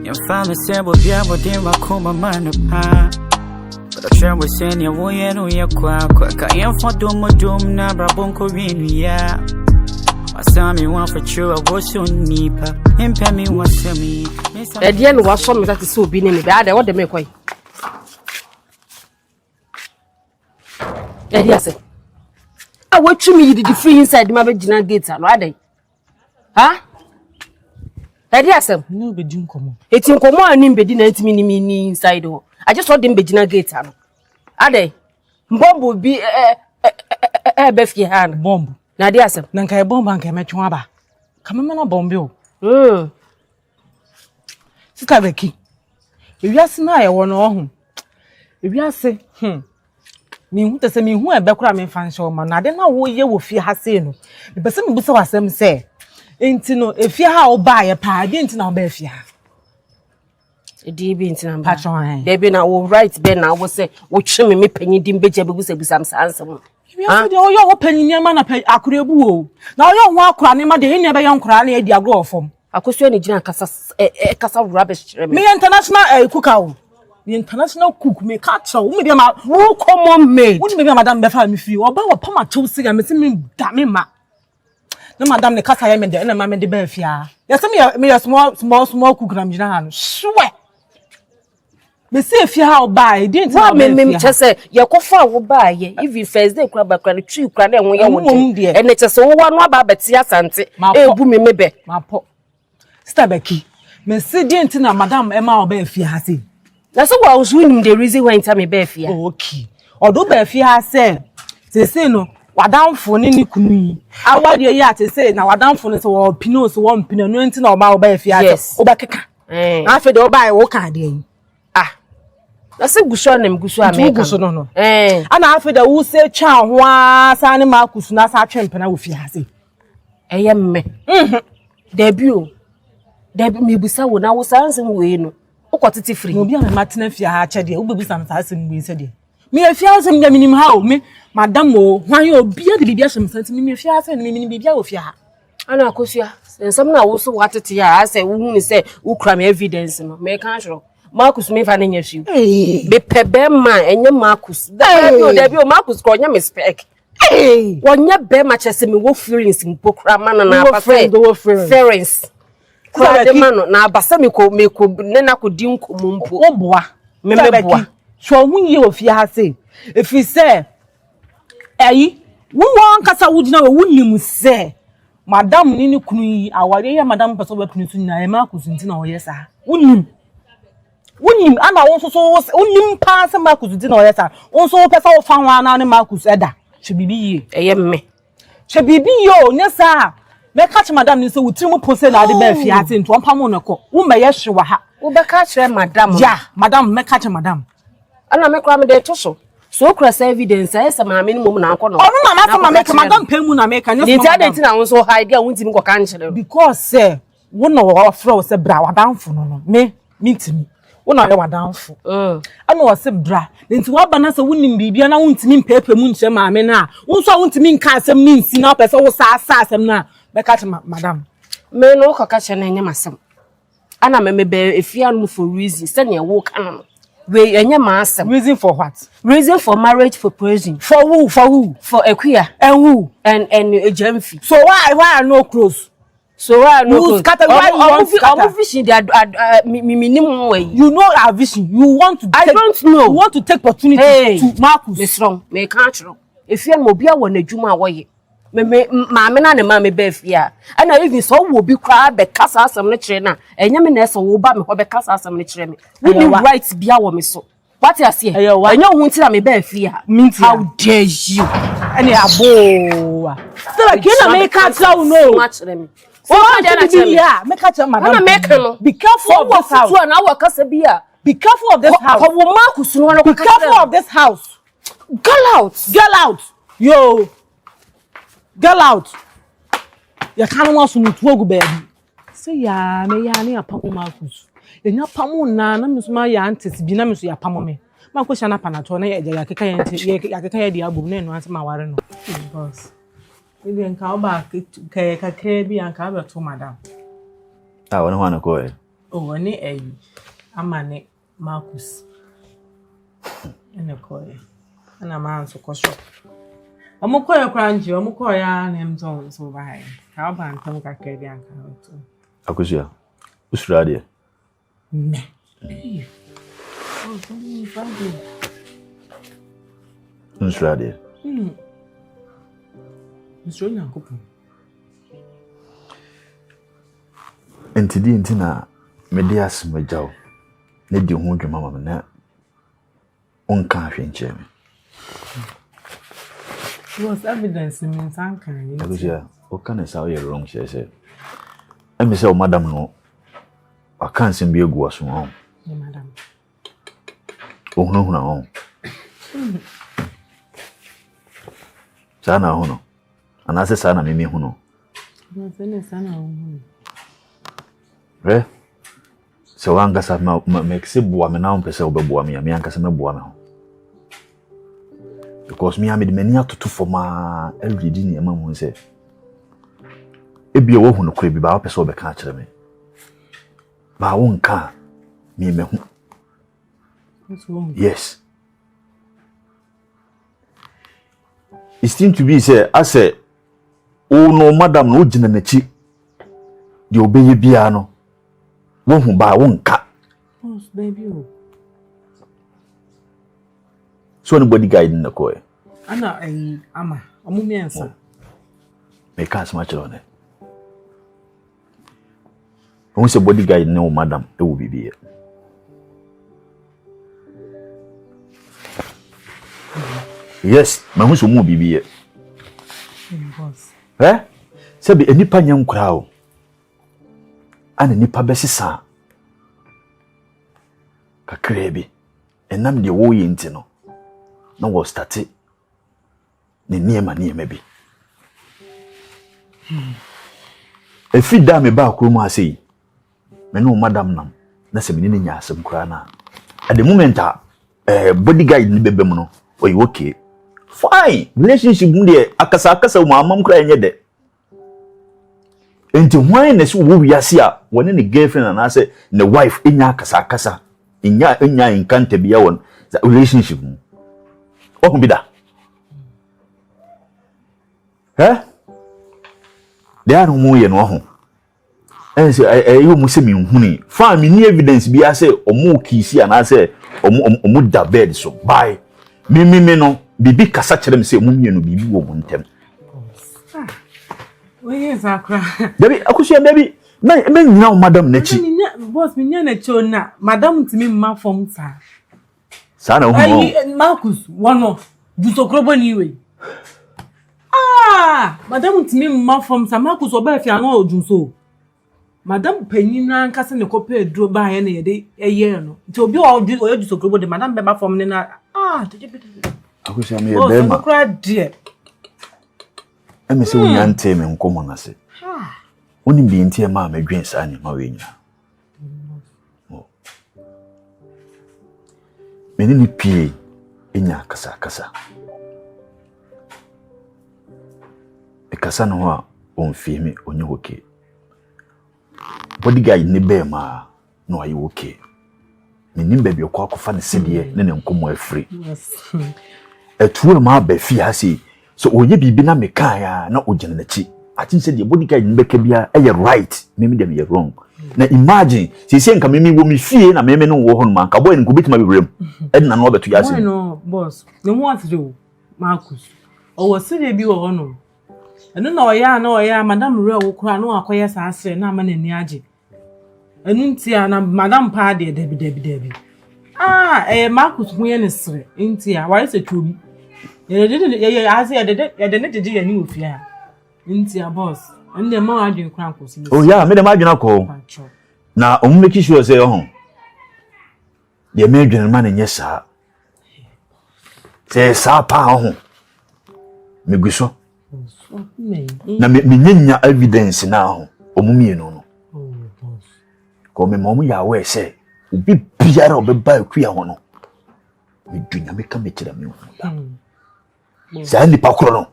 Your family said we'll be able to do a man apart. But I try to send you away and we are quack. I am for doom, nabra bonko in ya. I saw me one for sure, I was so nipa. Impay me once to me. At the end, was something that is so being in the bad. What they make way. Yes, I watch me the free inside my vaginal gates are ready. Huh? Yes, no be doing come. It's in common in bedin 8 mini inside. I just saw them vaginal gates. Are they? Bomb will be a Becky hand bomb. Nadia, Nanka bomb and came at Waba. Come on, bomb. Sister Becky. If you ask now, I want home. If you say, me who does me who a background in fancy man, I don't know what you will fear has seen. The person who saw them say, ain't no, if you how buy a pie, didn't know Beffia. A deep in patron. They been our right, Ben. I was say, what shimmy me penny dim bitch with some answer. You're opening your man up a crew. Now you walk crying, my day never young crying at the agro form. Akosuah ni jina kasa rubbish. Me international cook. The international cook me catch me be ma who common maid. Wouldn't be madam befa me free. Oba wa pama to see me see me damn ma. No madam ne kasa ya me de na ma me de be fia. Ya say me small cook na me jina han. Sure. Me say fia how buy didn't what me just say you go for wo buy ye if you first day kura ba kura tree kura na enwo ye wo de. And it say wo wa no aba beti asante. E bu me mebe. Ma po. Sister Becky. Me say didn't na madam Emma oba fia ha say. That's what I was winning the reason why time me Becky. Okay. Although Becky has said, they say no, what down for any kunu. I want you yet to say now what down for us or pinos 1 pin no anything about Becky. Yes. Obaka. After the buy what can ah. That's a gusho name gusho America. No. And after the who say chow wa sani Marcus na sa champion with fiase. Me. Debut me busa wo na wo sanse we no. Ukotiti free. No be am matena fia ha chede. Wo bebi sam asem we se de. Me afia asem de minim ha o me madam o hwan ye obi a de bibia sem santi me afia asem me minim bibia o fia ha. Ana Akosuah. Nsem na wo so watete ya say wo hu say wo kra me evidence no. Me kan hwero. Marcus me fa na nya fiu. Be pebe man enye Marcus. Debi o Marcus ko nya me spec. Wonya be ma chese me wo feelings mpo kra man na apa say. Feelings. Kwa de mano na abasa me ko ne na ko di nkomumpo oboa me meboa so hu ye ofia ha say if you say ayi wo won kasa wudina we wunnim say madam ni kunu yi aware ya madam person ba kunu tun na e ma kusunti na oyesa wunnim ana won so wunnim pa se ma kusunti na oyesa won so pesa wo fa wan na ne ma kuseda che bibi ye eye me che bibi yo nyesa me catch madam ni so wutiri pose na de be fiate nto pamo no ko wo me ye hwewa ha wo be catch madam ya madam me catch madam ana me kra me de to so kra evidence e se ma me ni mum na akọ no onu na ma fa make madam pemu na make anya so ni tia na wo so hide a wuntimi ko kan kire because say wo no wo fro say bra wadanfo no me ntimi wo na le wadanfo ana wo say bra nti wo ba na say wunnim bibia na wuntimi mpepe mu nche ma me na wo so wuntimi nka asem ni nsi na pese wo sa asem na be catch madam me no ko catch na enya masem ana me be efia no for reason say na wo kan no we enya masem reason for what reason for marriage for prison for who for Akua and who and Gyamfi so why are no close so why no close scatter why you want to scatter vision that minimum way you know our vision you want to I don't know you want to take opportunity to Marcus me strong me can't wrong efia mo bia wo na dwuma awoye me maame na ne maame be fia ana even so wo bi kra be kasa asem ne kire na enya me na so wo ba me ho be kasa asem ne kire me we need right bia wo me so what you say enya hu ntira me be fia how dare you any abo so like na me ka tell no so make her tell madam be careful of this house na wo kasa bia be careful of this house wo Marcus no be careful of this house girl out yo girl out ya kan wa sunu tuogu baby say ya me ya ne apamo Marcus enya pamo na mesuma ya antes bi na meso ya pamo me ma ko shana panato na ya keka ya nti ya keka ya di agbo na enu ase ma ware no boss we nka oba ka bi anka be to madam wona ho na ko Oh, any amane Marcus. And a coy. And a man so cosho. A mokoya crunchy, a mokoya named Jones over high. How about Tonka Kadian? Akosuah. Usradia. Me. Oh, something funny. Usradia. Mr. Nakupu. Entidi ntina medias majaw. Ne di ho dwuma mama na onka ahwenche me. Was evidence means ankan. Akosuah, o kana sa you wrong say. Emi say o madam no. Akanse bi egu aso ho. Yeah, madam. O huna ho. Sana hono. Anase sana mimi hono. No, sana hono. So wanga sa make se boa me na pese obeboa me anka se me boa me ho. Because me amid many atoto for ma every day ni ema mu se. Ebi wo hu no kure bi ba pese obeka a kire me. Ba wo nka me hu. What's wrong? Yes. It seems to be say I say oh no madam no gina na chi. Di obeye bia no. Wo hu ba wo nka. Boss baby oh. So any bodyguard in the coy. Ana ama omumi ensa. Me can't smash on it. When say bodyguard no madam, it will be here. Yes, my husband will be here. Boss. Say be any pan young crowd. And any pabesisa. Kakrebi. And I'm the woe intino. No was started. Ni near maybe. If you damn me back room, I say, no, madam, nam, that's a minute, some crana. At the moment, bodyguard in the baby, or you okay? Fine, relationship, Akasa, mom crying yet. And to wine is who we are here, when any girlfriend and I say, the wife in Yakasa, in ya in can't be our relationship. Oh, be that. They are no more than one. And say, you must see me honey. Find me evidence be I say, or more kissy and I say, or more da bed so bye. Me no, be cassette them say, mummy and be woman them. Where is Akua? Baby, Akosuah, baby. Men now, Madam Nechi. Boss, me na chona. Madam to me ma form sa. Sana Marcus, one of. Do so crobble anyway. Madam to me ma form sa. Marcus oba fi an o so. Madam penina nkase ne kope dro ba ye na ye ye no. Nti obi o do so crobble de madam be ma form ne na. Akosuah me e be ma. Kra de. Emi se wonya ntem nkomo na se. Oni bi ntie ma madwen sa ni ma we nya. Meni ni pie enya kasa. E kasa no a onfimi onye hoke. Bodyguard ni be ma no ayi hoke. Meni bebe okwa kofa ne sedie ne nkomo afri. Yes. Etuwe ma ba fi ha se so oye bibi na meka ya na ogene na chi. I think said the bodyguard in Becky are right. Maybe them are wrong. Now imagine, she saying, "Come, me wo me fear na me no wo hon man. Ka boy nko bitima be rem." And na no beto yase. No, boss. No what to do, Marcus. O was say bi wo no. Eno na oya madam re wo kura no akoye sa asre na ama na ni age. Enu ntia na madam pa de debi. Marcus hu ye ne sre. Ntia, why say trubi? Ye ase ye de ne didi ye ni ofia. Intia boss, and the more I do crankles. Oh, yeah, made a margin call. Now, I'm making sure say, oh, the American man in yes, sir. Say, sir, pa, me go so. Na me nya evidence now. Omumi no. Oh, boss. Ko me momu ya we say, obi biara obeba akua ho no. Me dunya me ka me kira me ho. Sa ni pa kro no.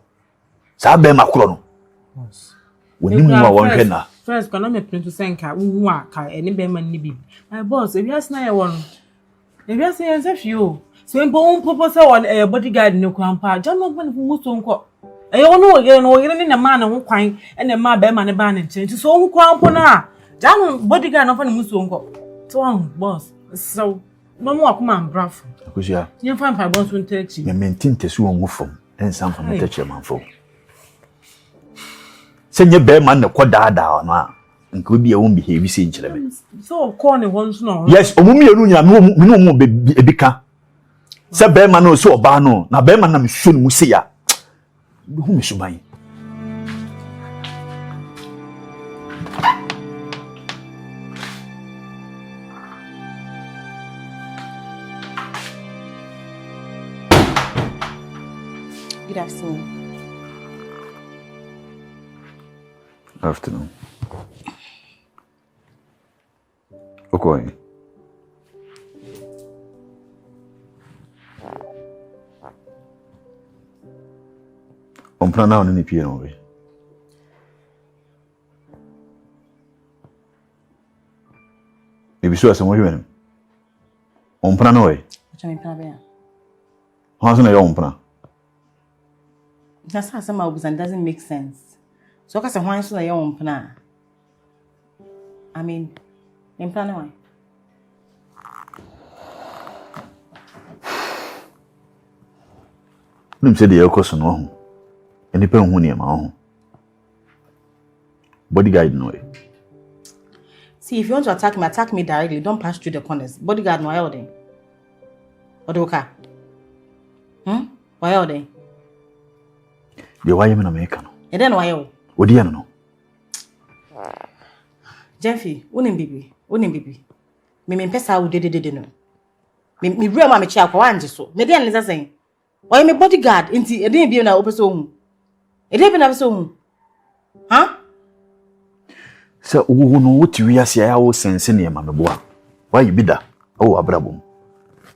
Sa be ma kro no. When you know one first kana me print to senka wu aka eni be man ni bi my boss e bias na ye won e bias ye nse fio so mpo popo se won bodyguard ne kwampa jano gban fu muso nko e won wo yere ni na ma na ho kwan e na ma be ma ne ba ne nche so hu kwampo na jano bodyguard no fa ne muso nko to on boss so mama akuma mbrafo Akosuah yen fa mpa bon so ntachi me maintain tesu won fom ensam fa metache manfo senye be man na kodaada no a nka obi e won behave se nkyere me so call ne won so no yes omumi enu nyina me no mo ebika se be man no so oba no na be man na me hwo ne mu se ya hu me suban Good afternoon. Afternoon. Okay. On prend là on est pieds non oui. Et puis ça c'est moi même. On prend non oui. Tu m'as pas bien. On s'en est on prend. That's how some of it doesn't make sense. So because why so your own plan? I mean, in plan why? Nim say the Akosuah no ho. Eni pe hu ne ma ho. Bodyguard no way. See, if you want to attack me directly. Don't pass through the corners. Bodyguard no why all day? Odoka. Why all day? The why me na me ka no. E den why all? Odi ya no. Gyamfi, unim bibi. Me pesa wo de no. Me bro ma me chia kwa anje so. Me den nza sen. Why me bodyguard inti e den bi na opeso hu. E den bi na opeso hu. Ha? So wo no woti wi ase ya wo sense ne ma meboa. Why bi da? O abrabom.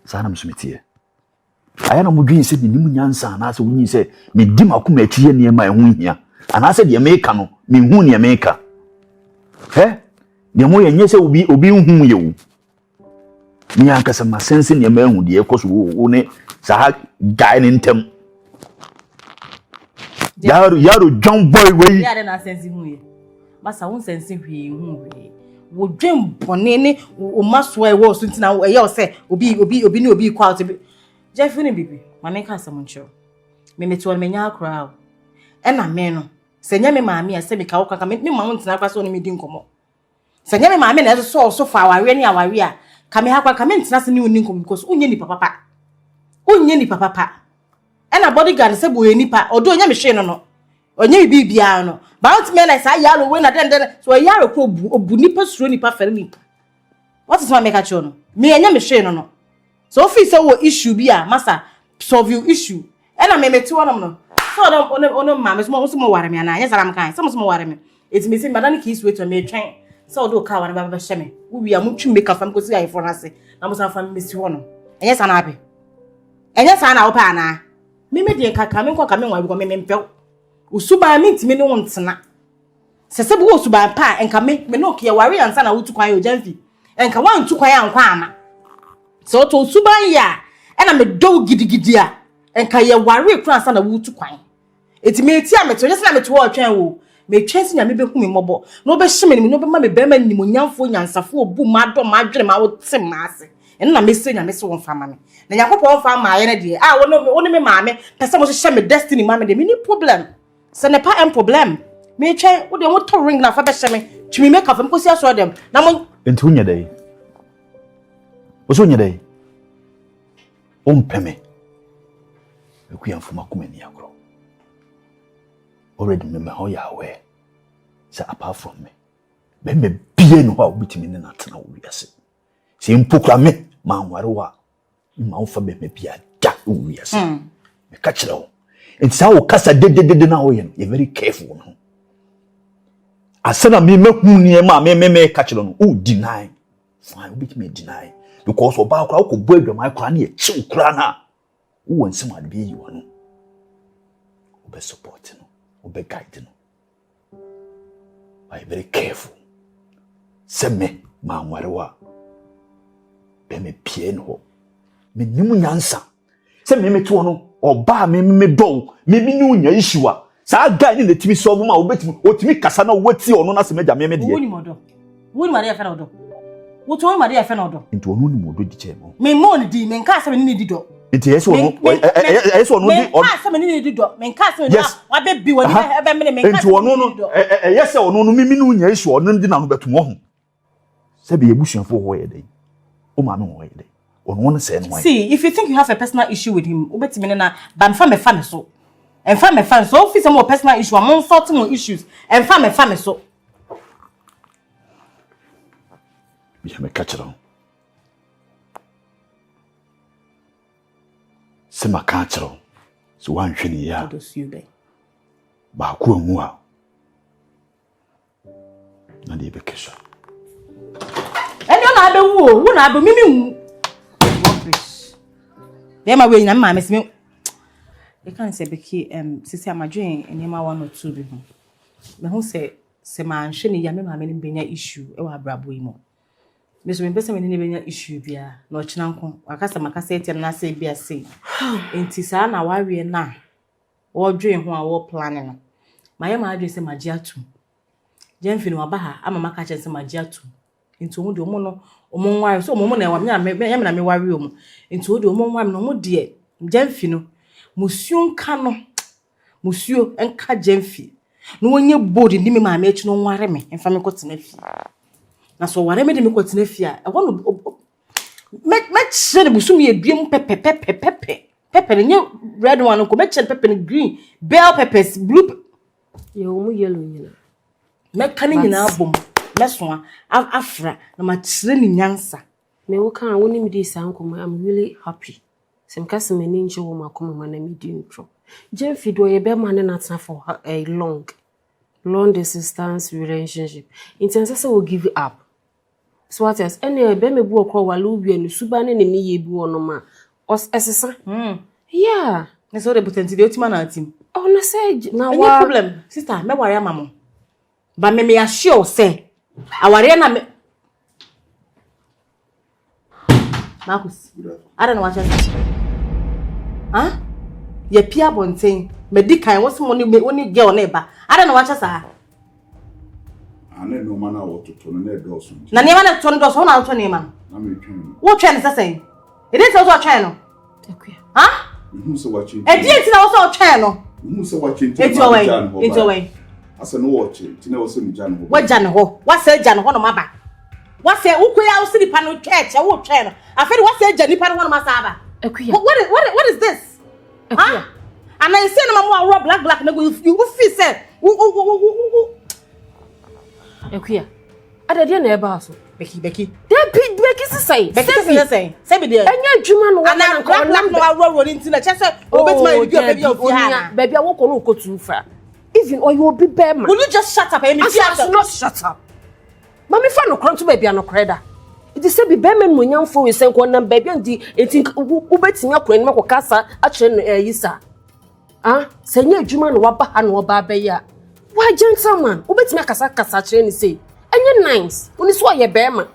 Sa na msumiti. Aya na mudwin se ni nim nyansa na se wunyi se me di makoma achiye ne ma ehu hia. Ana se de me ka no, me hu ne me ka. De mo yenye se obi hu ye wo. Ni ankasa ma sense ne ma ehu de ekoso wo ne sa guy ne ntem. Yaro John boy we. Ya de na sense hu ye. Masa won sense hwi hu we. Wo dwen bone ne o maso e wo so ntina e ye o se obi kwa out. Jeff ni bibi, ma me ka asem ncho. Me metu on menya akra o. E na me no. Se nya me maami ase me ka wo kaka me ma won ntina kwa so no me di nkomo. Se nya me maami na so fa aware ni aware a ka me hakwa ka me ntina se ni oni nkomo because unye ni papa. Unye ni papa. E na bodyguard se bo enipa, odo nya me hwe no no. Onye bibia no. Bout me na say yaro we na den so yaro ko obu nipa suro nipa fere nipa. What is my make a cho no? Me enya me hwe no no. So if say wo issue bi a masa solve your issue. E na me meti wonam no. So ono ma me so mo ware me ana anya saram kan. So mo ware me. It me say madam ki is wait to me twen. So do ka ware ba ba hye me. Wo wi am twi make afam ko si ayi for na se. Na mo san fam me si wono. Enya sa na abe. Enya sa na wo pa na. Me de kaka me ko ka me nwa bi ko me mpew. Usuba mi ntimi ne wontena. Sese bu usuba pa enka me no ke ware ansa na wotu kwan yo Gyamfi. Enka wan tu kwan ankwa ama. So to usuba ya e na me do gidigidi a enka ye ware kwan ansa na wotu kwan. Eti me ti a me to na me to wo twen wo. Me twen si nya me be hu me mobo. No be hye me no be ma me be ma nimonyamfo nyansafo obu ma do ma dwere ma wo tem ma ase. Eno na me se nya me se won fa ma me. Na Yakopɔ won fa ma ye na de. Ah woni me ma me. Pese mo hye me destiny ma me de me ni problem. Ce n'est pas un problème. Mais tu as un ring na fa be sheme. Tu me make afem ko si aso dem. Na mo Enti unya dai. Oso unya dai. Ompeme. Ekuya mfuma kumeni akro. Already me how ya aware. Say apart from me. Me bie no ha obitimi ne natena wo wiase. Se mpokra me ma nware wa. Ma wo fa be me bia da wo wiase. Me ka kire wo. It's how kasa de na oyen. You're very careful no. Asana me hu niema me catch no. Oh deny. Fine, bit me deny. Because oba kra ko bo adwama kra na e chi kra na. Wo nsem ade yi wo no. Obe support no. Obe guide no. I very careful. Send me, ma'am, whatever. Be me piano. Me nimu nyansa. Send me to no or bar me do. Me new nya issue. Sa guy in the TV solve ma obetimi otimi kasa na wati ono na se meja me de. Woni modo. Woni ma de fa na odo. Wo to ma de fa na odo. Nti ono ni modo di chemo. Me mo ni di me nka se me ni di do. Nti yeso ono yeso ono di. Me nka se me ni di do. Me nka se me wa be bi woni e be me nka. Nti ono no yese ono no mimi no nya issue ono ndi na no beto ho. Se be yebusuafo ho ye dey. O ma me ho ye dey. Ono no se no. See, if you think you have a personal issue with him, obetimi na ban fa me fa me so. And family fans, so if it's a more personal issue, I'm sorting more issues. And family so. We have a catch on. Sema catch on. So one shiny ya. Ba Akua mua. Na di bekesha. And you na be wo, wo na be mimi. Dem ma we na ma me. You can't say Becky, sisi amadwen enema 1 or 2 bi ho. Me ho say ma nhwe ne ya me ma me benya issue e wa brabo yi mo. Me so me pese me ne benya issue bia na ochina nko. Akasa makasa eti na say bia say. Enti sa na wawe na. Wo dwen ho a wo plan no. Ma ye ma adwen say ma giatu. Gyamfi no aba ha ama maka che say ma giatu. Enti omo de omo no omo nwa so omo na ya me na me wawe omo. Enti o de omo nwa me no omo de Gyamfi no Monsieur Nkano, Monsieur Nka Gyamfi. No wonye body ndi me ma echi no nware me emfa me kotena fi. Na so ware me de me kotena fi a e wono me chere busumi ebiem pepe nye red one ko me chere pepe green, bell peppers, blue. Ye omu yellow nyina. Me kane nyina abom. Me so afra na ma chere ni nyansa. Me wo kan woni me dey sankom I'm really happy. Sem kase me ninje wo makoma ma na me di intro. Gyamfi do ye be man na tena for a long distance relationship. Intense say will give up. So what else? Any be me bu okro wale ubi enu suba ne ne ye bu ono ma. Os esesa. Yeah. Na so de butenti de otima na atim. Oh na say na Any wa problem? Sister, me ware amamo. Ba me assure say aware na me Marcus. I don't know what you're saying. Huh? Ye pia bonten. Me di kan what's money me only girl neighbor. I don't know what you're saying. Ane no mana wototo no na do so. Na nema na to ndo so na to nema. Na me twen. What train is saying? It is also a train no. Huh? Who so watching? E di enti na also a train no. Who so watching? It's your way. Asa no watching. Tina wo so ni jan ho. What jan ho? What say jan ho no maba? What say ukoya wo sidi pa no church e wo train no. Afedi what say jan nipa no ho no masaba? What is this? Huh? And I say no mama black na go you feel say Akua. Adade na eba so. Becky. Becky say. Becky say. Say be there. Anya adwuma no wa na black no awro nti na che say obetuma you baby of ya. Baby wo ko no kotu fa. Even or you be bear man. Will you just shut up and me not shut up. Mami fa no kronto baby anokreda. It is say be bear man munyamfo we say ko na baby ndi enti ubetimi akora ni makoka sa a kire no yisa. Ah, senya adwuma no wa ba ha no ba ba ya. Why gentleman? Ubetimi akasa kire ni say. Enye nice. Oni so ye bear man.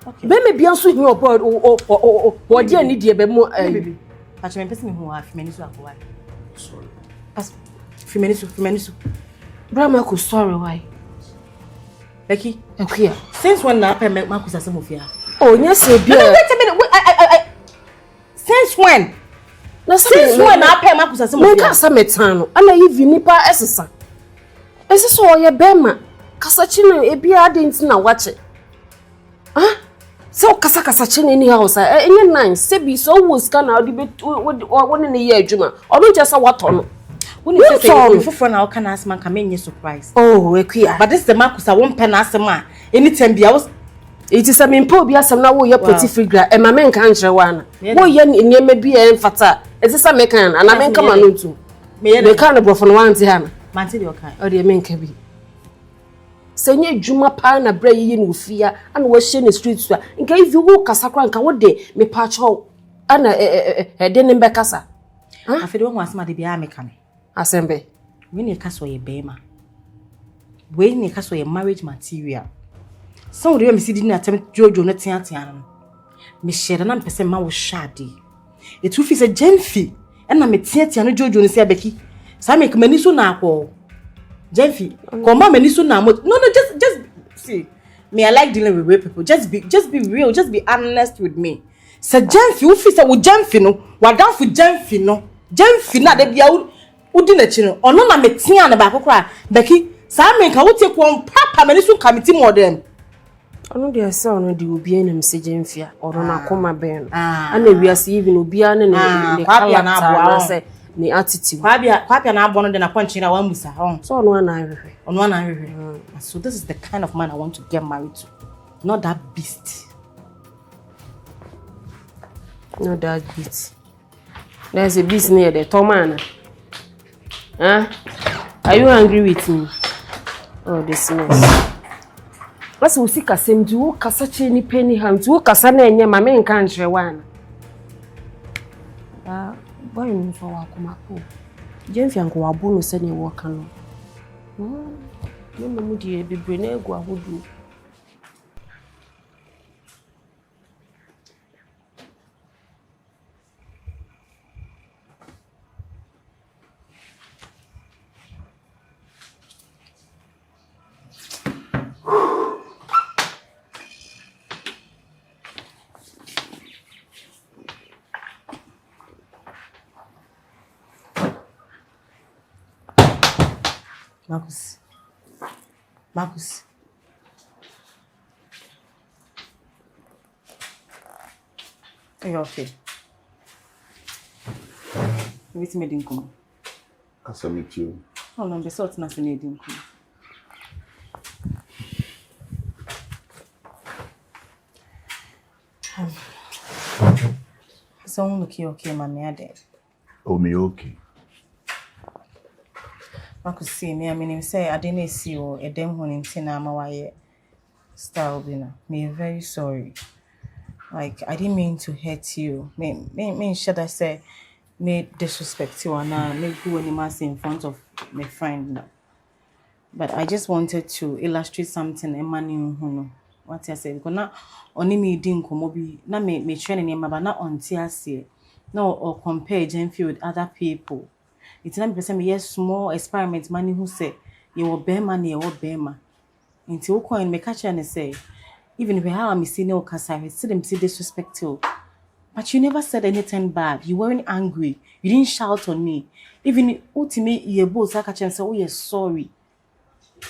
Okay. Be me bia so hi oboard o dia ni die be mu baby. Pacho me pese me ho afi mani so Akua. Sorry. Pas Fimeni so. Brama ko sorry why? Becky, Akua. Since when na pay Marcus asemofia? Oh, yes, wait a minute. I since when? Na since when na pay Marcus asemofia? Me ka sa metano. Ana yivi nipa esesa. Esesa o ye bema. Kasa chine ebia ade nti na wache. Ah? So kasa chine ni house enye nine sebi so wo ska na odi be woni ne ye adwuma. Odo je sa wato no. When you say for now can ask man can make surprise. Oh, Akua. But this the Marcus I won't pen ask man. Anytime be I was it is a mimpo bi asem na wo ye pretty figure e ma men kan kire wana. Wo ye nyema bi e mfata. E se sa mekan ana men kama no tu. Me kan no brofo no wanti ha na. Manti de okan. O de men ka bi. Senye djuma pa na bra yi no fia ana wo hye ne street so. Nka if you wo kasa kra nka wo de me pa cho ana de ne be kasa. Afede wo asema de bia me kan. Asembe. When you cast ye bema. we ne ka so your marriage material. Some of them see didn't attempt Jojo not tian. Me share na mpese ma wo shade. It will feel a Gyamfi. And I'm a tian Jojo and say Becky. So I make many so na ko. Gyamfi, come on many so na. No, just see. Me, I like dealing with real people. Just be real. Just be honest with me. So Gyamfi, who feels that with Gyamfi no? What down for Gyamfi no? Gyamfi na de bia udi na chi no. Ono na me tian na ba kokra. Becky, so I make what take one papa many so committee more them. Ono dey say ono dey obi enim se Gyamfi a ono na koma ben ana wiase even obi ana ne kwabia na aboa say ne attitude kwabia na abono de na ponchi na wan musa so ono ana ahwehwe ono ana ahwehwe so this is the kind of man I want to get married to, not that beast. No that beast. There's a beast near the Tomana. Huh? Are you angry with me? Oh, this mess. Let's see kasem du kasa che ni penny ham du kasa na enye ma me nka nhre wan. Boy no so wa kuma ko. Gyamfi anko wa bo no se ne wo ka no. No mu die bebre na egu ahodu. Marcus. Are you okay? Wait me din come. Kasa meet you. How long be sort na se din come. So okay, mommy, are there? Oh, me okay. Marcus, see me, I mean, say I didn't see you a damn one in Tinama wire style dinner. Me very sorry. Like, I didn't mean to hurt you. Me should I say, me disrespect you and me do any mass in front of my friend now. But I just wanted to illustrate something Emmanuel. What I said, because now only me didn't come obi, na me training him, but not on TRC. No, or compare Gyamfi with other people. It's not because me yes small experiment money who say you will bear money, you will bear ma. Until coin me catch and say, even if how I'm seeing no cassa, I see them see disrespectful. But you never said anything bad. You weren't angry. You didn't shout on me. Even ultimately you both catch and say, oh yes, sorry.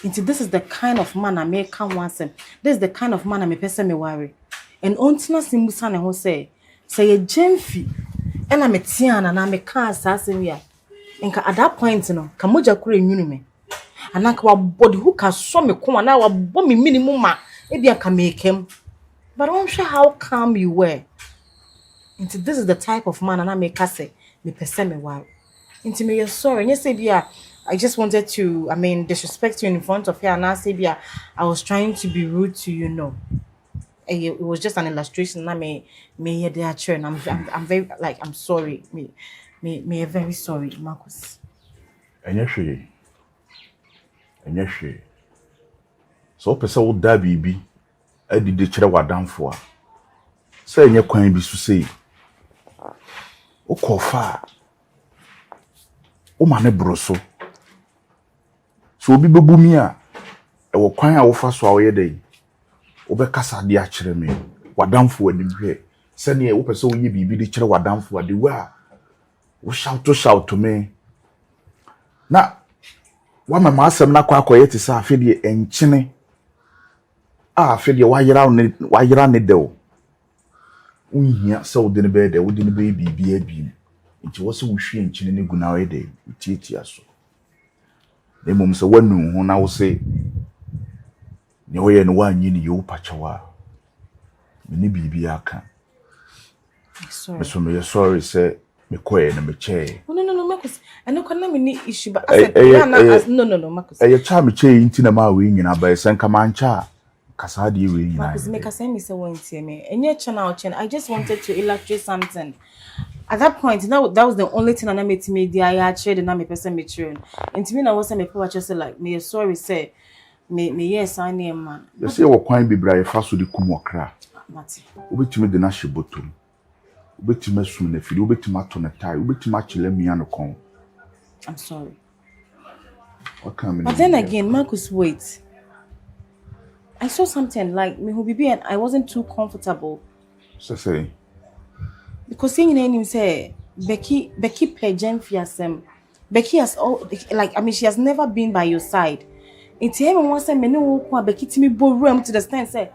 Into this is the kind of man I may come once him. This is the kind of man I may person me worry. And untina simusane who say a Gyamfi and I'm a tiana and I'm a car assassin here. And at that point, you know, Kamoja kure nyunu me. And I can body who can show me come and I will bomb me minimum. Maybe I can make him. But I'm sure how calm you were. Into this is the type of man and I make us say me person me worry. Into me, you're sorry. And you say, yeah, I just wanted to, disrespect you in front of her. And I say, yeah, I was trying to be rude to you, no. It was just an illustration. I may hear their churn. I'm very, like, I'm sorry. Me very sorry, Marcus. Enye hwe. So pesa wo da bibi adide kire wadamfo a. Say enye kwan bi so sei. Wo kofa. Wo mane broso. So obi bebu mi a e wo kwan a wo fa so a wo ye dai. Wo be kasa de a kire me. Wadamfo anim hwe. Se ne wo pesa wo ye bibi de kire wadamfo a de wa. We shout to me. Na wa mama asem na kwa akoye ti sa afede enchene. Afede wa yira ne de o. Unhia se wo de ne be de, wo de ne be bibi abi. Nti wo se wo hwie enchene ne guna we de, tietia so. Ne mom se wanu ho na wo se ne wo ye no wa anyi ne yo pachawa. Me ne bibi aka. Sorry. Sorry say me koye na me che. No, Marcus. I know kana me ni issue but I said no, Marcus. E cha me che nti na ma we nyina ba sen ka mancha kasa de we nyina. Marcus make us say me say won tie me. Enye channel. I just wanted to illustrate something. At that point, now that was the only thing I made to me. I had shared and me person me children. And to me, I was me people just say like me sorry say yes, I name man. You say what kwine be bra faso de kum okra. Mate. Obetime de na hyebotom. Obetime sum na fili, obetime ato na tai, obetime achile mia no kon. I'm sorry. What can But then again, Marcus, wait. I saw something like me who be and I wasn't too comfortable. So say. Because saying him say Becky per Gyamfi Becky has all like I mean she has never been by your side. It's him and once I know Becky to me bo room to the stand say